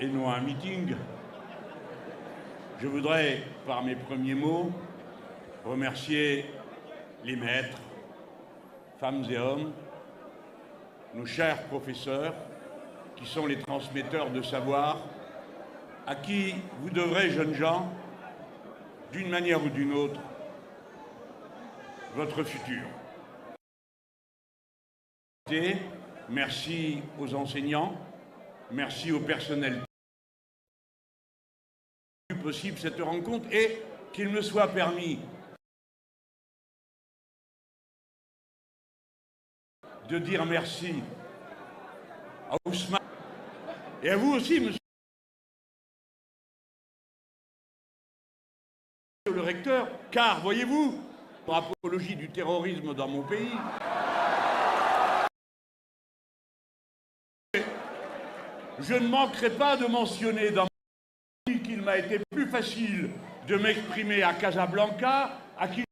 et non un meeting, je voudrais, par mes premiers mots, remercier les maîtres, femmes et hommes, nos chers professeurs, qui sont les transmetteurs de savoir, à qui vous devrez, jeunes gens, d'une manière ou d'une autre, votre futur. Merci aux enseignants, merci au personnel possible cette rencontre et qu'il me soit permis de dire merci à Ousmane et à vous aussi, monsieur le recteur, car, voyez-vous, pour apologie du terrorisme dans mon pays, je ne manquerai pas de mentionner dans mon pays qu'il m'a été plus facile de m'exprimer à Casablanca, à qui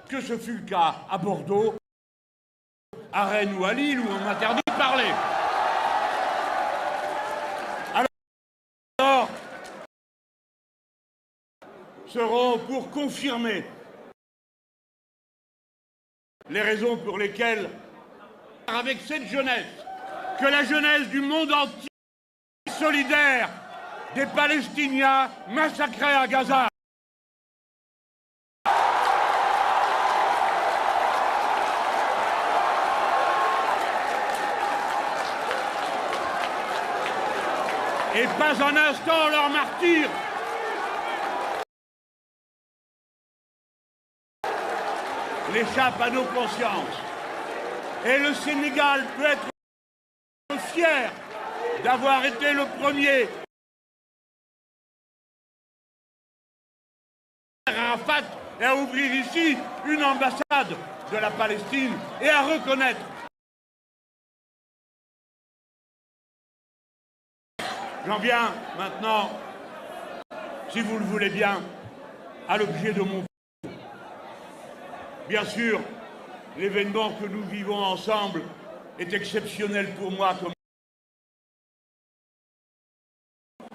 que ce fut le cas à Bordeaux, à Rennes ou à Lille, où on m'interdit de parler. Alors, seront pour confirmer les raisons pour lesquelles, avec cette jeunesse, que la jeunesse du monde entier est solidaire des Palestiniens massacrés à Gaza. Et pas un instant leur martyre n'échappe à nos consciences. Et le Sénégal peut être fier d'avoir été le premier à Arafat et à ouvrir ici une ambassade de la Palestine et à reconnaître. J'en viens maintenant, si vous le voulez bien, à l'objet de mon propos. Bien sûr, l'événement que nous vivons ensemble est exceptionnel pour moi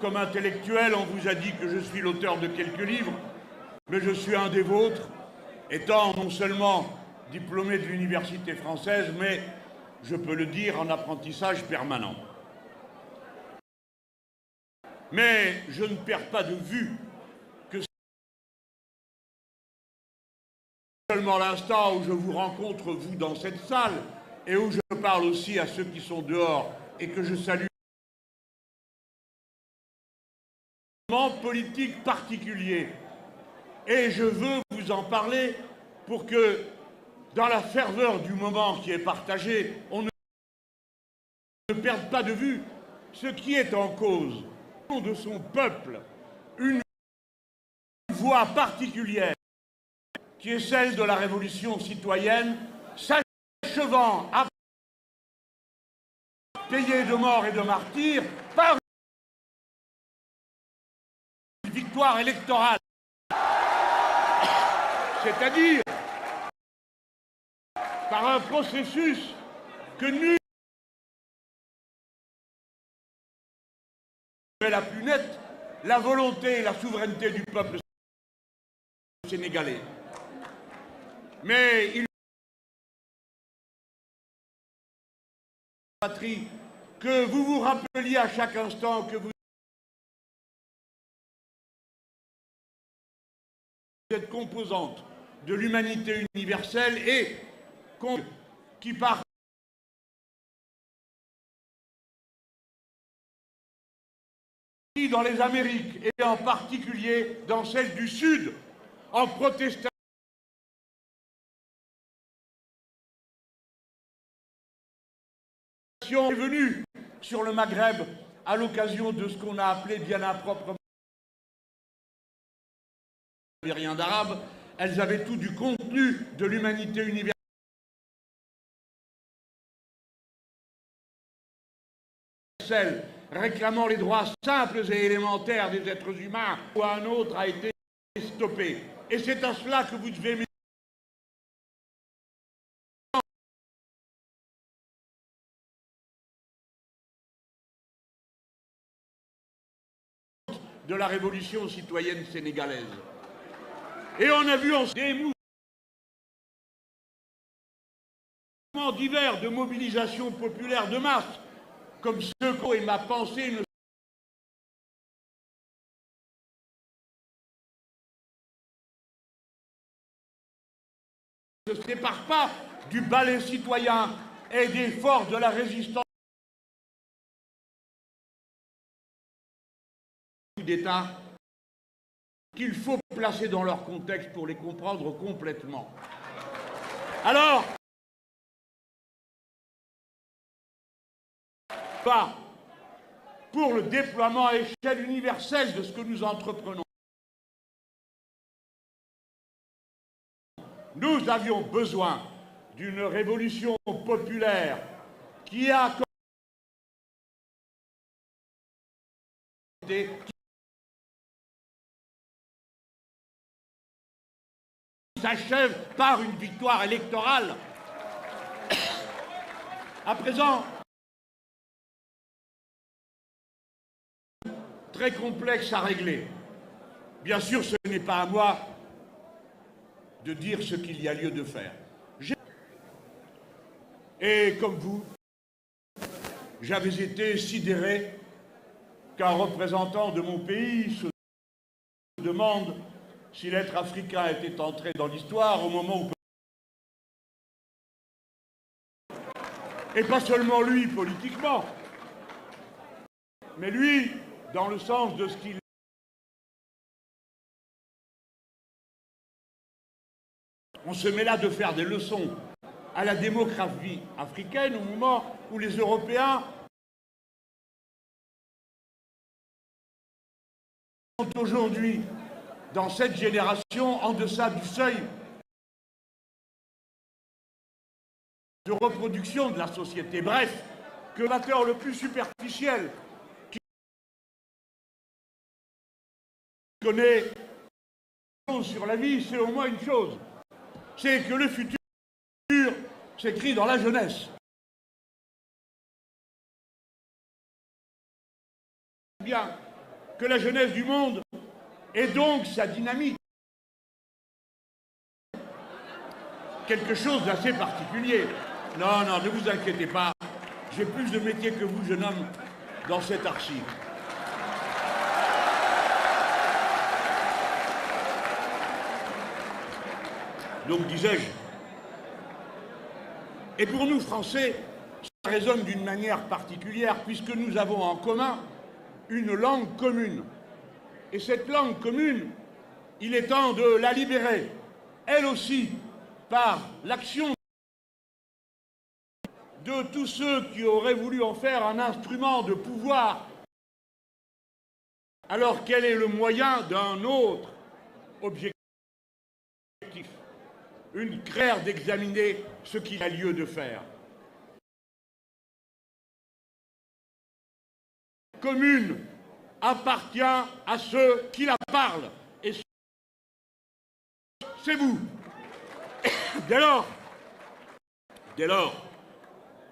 comme intellectuel. On vous a dit que je suis l'auteur de quelques livres, mais je suis un des vôtres, étant non seulement diplômé de l'université française, mais, je peux le dire, en apprentissage permanent. Mais je ne perds pas de vue que seulement l'instant où je vous rencontre, vous, dans cette salle, et où je parle aussi à ceux qui sont dehors, et que je salue, un moment politique particulier. Et je veux vous en parler pour que, dans la ferveur du moment qui est partagé, on ne perde pas de vue ce qui est en cause de son peuple, une voix particulière qui est celle de la révolution citoyenne, s'achevant à payer de morts et de martyrs par une victoire électorale, c'est-à-dire par un processus que nul n'est la plus nette, la volonté et la souveraineté du peuple sénégalais. Mais il patrie que vous vous rappeliez à chaque instant que vous êtes composante de l'humanité universelle et qui part dans les Amériques et en particulier dans celle du Sud en protestation est venue sur le Maghreb à l'occasion de ce qu'on a appelé bien improprement rien d'arabe. Elles avaient tout du contenu de l'humanité universelle réclamant les droits simples et élémentaires des êtres humains ou un autre a été stoppé. Et c'est à cela que vous devez de la révolution citoyenne sénégalaise. Et on a vu des mouvements divers de mobilisation populaire de masse, comme ceux que ma pensée ne se sépare pas du ballet citoyen et des forces de la résistance d'État qu'il faut placer dans leur contexte pour les comprendre complètement. Alors, pour le déploiement à échelle universelle de ce que nous entreprenons, nous avions besoin d'une révolution populaire qui s'achève par une victoire électorale. À présent, très complexe à régler. Bien sûr, ce n'est pas à moi de dire ce qu'il y a lieu de faire. Et comme vous, j'avais été sidéré qu'un représentant de mon pays se demande si l'être africain était entré dans l'histoire au moment où... Et pas seulement lui politiquement, mais lui dans le sens de ce qu'il... On se met là de faire des leçons à la démographie africaine au moment où les Européens sont aujourd'hui, dans cette génération, en deçà du seuil de reproduction de la société. Bref, que l'acteur le plus superficiel qui connaît sur la vie, c'est au moins une chose, c'est que le futur s'écrit dans la jeunesse. Bien que la jeunesse du monde et donc sa dynamique, quelque chose d'assez particulier. Non, non, ne vous inquiétez pas, j'ai plus de métier que vous, jeune homme, dans cette archive. Donc, disais-je, et pour nous, Français, ça résonne d'une manière particulière, puisque nous avons en commun une langue commune. Et cette langue commune, il est temps de la libérer, elle aussi, par l'action de tous ceux qui auraient voulu en faire un instrument de pouvoir, alors quel est le moyen d'un autre objectif, une crainte d'examiner ce qu'il a lieu de faire. Commune appartient à ceux qui la parlent, et c'est vous. Dès lors,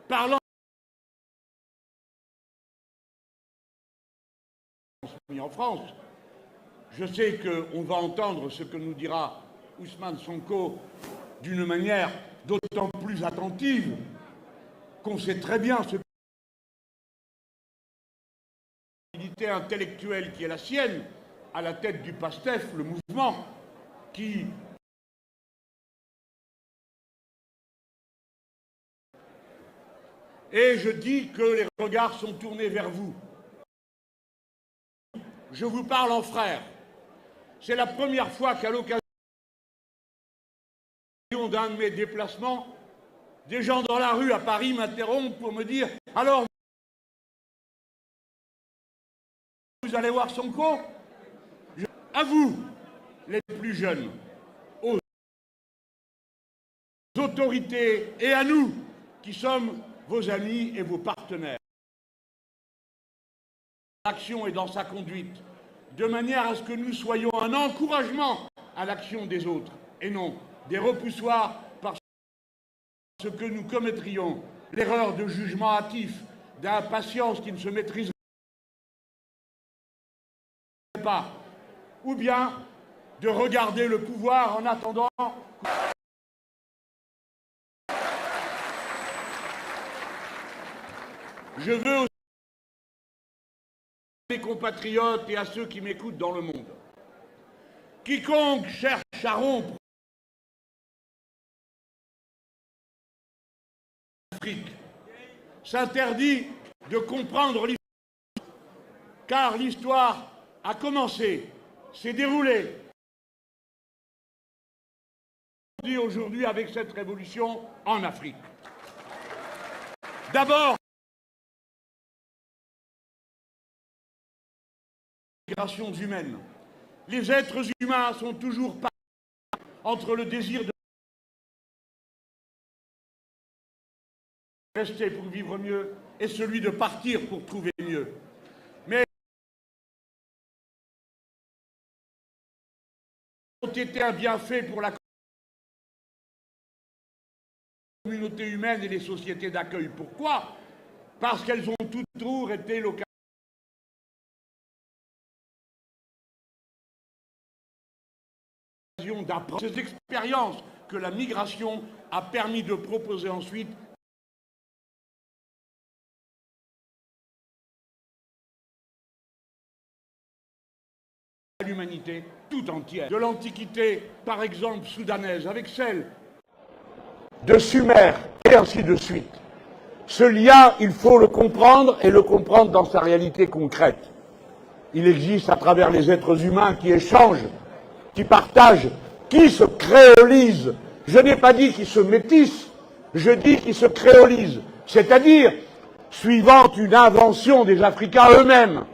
parlant en France, je sais qu'on va entendre ce que nous dira Ousmane Sonko d'une manière d'autant plus attentive qu'on sait très bien ce qualité intellectuelle qui est la sienne, à la tête du PASTEF, le mouvement qui... Et je dis que les regards sont tournés vers vous. Je vous parle en frère. C'est la première fois qu'à l'occasion d'un de mes déplacements, des gens dans la rue à Paris m'interrompent pour me dire « Alors, vous allez voir Sonko ?» À vous, les plus jeunes, aux autorités et à nous, qui sommes vos amis et vos partenaires. L'action est dans sa conduite, de manière à ce que nous soyons un encouragement à l'action des autres, et non des repoussoirs parce que nous commettrions l'erreur de jugement hâtif, d'impatience qui ne se maîtriserait pas, ou bien de regarder le pouvoir en attendant. Je veux aussi à mes compatriotes et à ceux qui m'écoutent dans le monde. Quiconque cherche à rompre l'Afrique s'interdit de comprendre l'histoire, car l'histoire a commencé, s'est déroulée. Aujourd'hui avec cette révolution en Afrique. D'abord, les migrations humaines. Les êtres humains sont toujours partagés entre le désir de rester pour vivre mieux et celui de partir pour trouver mieux. Mais ont été un bienfait pour la communauté humaine et les sociétés d'accueil. Pourquoi? Parce qu'elles ont toujours été l'occasion d'apprendre ces expériences que la migration a permis de proposer ensuite à l'humanité tout entière. De l'Antiquité, par exemple, soudanaise, avec celle de Sumer, et ainsi de suite. Ce lien, il faut le comprendre et le comprendre dans sa réalité concrète. Il existe à travers les êtres humains qui échangent, qui partagent, qui se créolisent. Je n'ai pas dit qu'ils se métissent, je dis qu'ils se créolisent, c'est-à-dire suivant une invention des Africains eux-mêmes,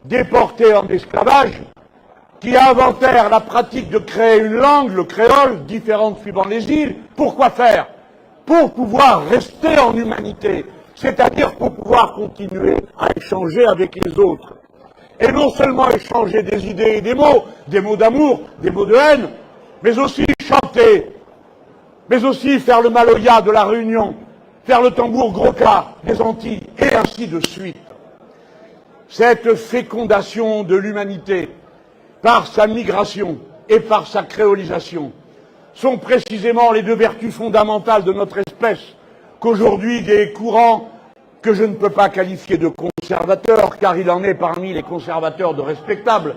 déportés en esclavage, qui inventèrent la pratique de créer une langue, le créole, différente suivant les îles. Pourquoi faire? Pour pouvoir rester en humanité, c'est-à-dire pour pouvoir continuer à échanger avec les autres. Et non seulement échanger des idées et des mots d'amour, des mots de haine, mais aussi chanter, mais aussi faire le maloya de la Réunion, faire le tambour groka des Antilles, et ainsi de suite. Cette fécondation de l'humanité, par sa migration et par sa créolisation, sont précisément les deux vertus fondamentales de notre espèce qu'aujourd'hui des courants que je ne peux pas qualifier de conservateurs, car il en est parmi les conservateurs de respectables,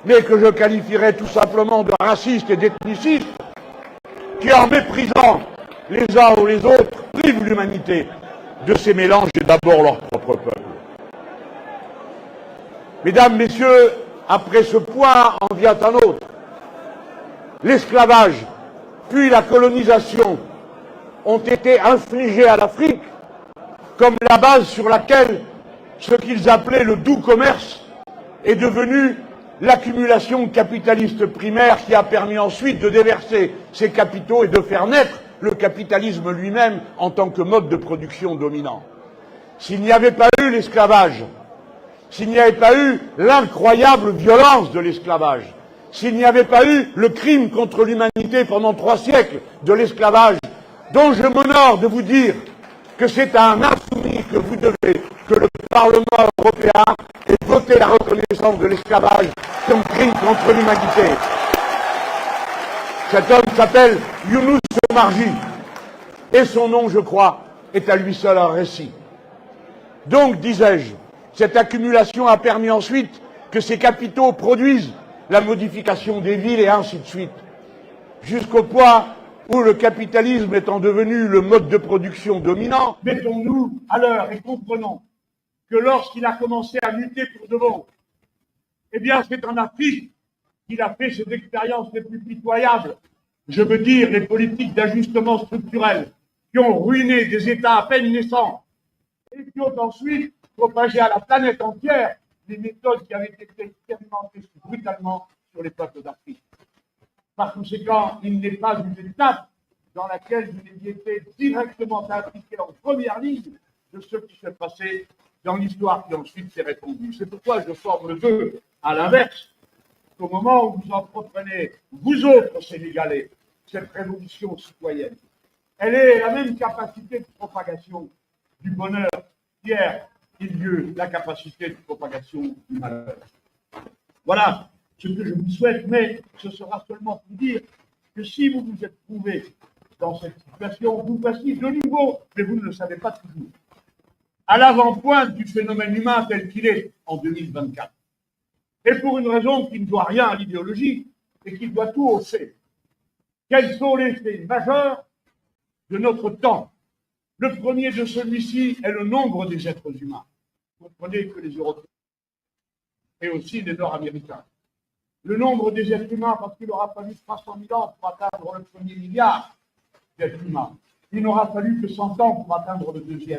mais que je qualifierais tout simplement de racistes et d'ethnicistes, qui en méprisant les uns ou les autres privent l'humanité de ces mélanges et d'abord leur propre peuple. Mesdames, Messieurs, après ce point en vient un autre. L'esclavage, puis la colonisation ont été infligés à l'Afrique comme la base sur laquelle ce qu'ils appelaient le doux commerce est devenu l'accumulation capitaliste primaire qui a permis ensuite de déverser ces capitaux et de faire naître le capitalisme lui-même en tant que mode de production dominant. S'il n'y avait pas eu l'esclavage, s'il n'y avait pas eu l'incroyable violence de l'esclavage, s'il n'y avait pas eu le crime contre l'humanité pendant 3 siècles de l'esclavage, dont je m'honore de vous dire que c'est à un insoumis que vous devez que le Parlement européen ait voté la reconnaissance de l'esclavage comme crime contre l'humanité. Cet homme s'appelle Younous Omarji, et son nom, je crois, est à lui seul un récit. Donc, disais-je, cette accumulation a permis ensuite que ces capitaux produisent la modification des villes et ainsi de suite, jusqu'au point où le capitalisme étant devenu le mode de production dominant, mettons-nous à l'heure et comprenons que lorsqu'il a commencé à lutter pour de bon, eh bien c'est en Afrique qu'il a fait ses expériences les plus pitoyables, je veux dire les politiques d'ajustement structurel qui ont ruiné des États à peine naissants et qui ont ensuite propagé à la planète entière les méthodes qui avaient été expérimentées brutalement sur les peuples d'Afrique. Par conséquent, il n'est pas une étape dans laquelle vous n'ayez été directement impliqué en première ligne de ce qui s'est passé dans l'histoire qui ensuite s'est répandue. C'est pourquoi je forme le vœu, à l'inverse, qu'au moment où vous entreprenez, vous autres Sénégalais, cette révolution citoyenne, elle ait la même capacité de propagation du bonheur qu'hier il y eut la capacité de propagation du malheur. Voilà ce que je vous souhaite, mais ce sera seulement pour dire que si vous vous êtes trouvé dans cette situation, vous passez de nouveau, mais vous ne le savez pas toujours, à l'avant-pointe du phénomène humain tel qu'il est en 2024. Et pour une raison qui ne doit rien à l'idéologie et qui doit tout au fait. Quels sont les faits majeurs de notre temps? Le premier de celui-ci est le nombre des êtres humains. Vous comprenez que les Européens et aussi les Nord-Américains. Le nombre des êtres humains, parce qu'il aura fallu 300 000 ans pour atteindre le premier milliard d'êtres humains. Il n'aura fallu que 100 ans pour atteindre le deuxième.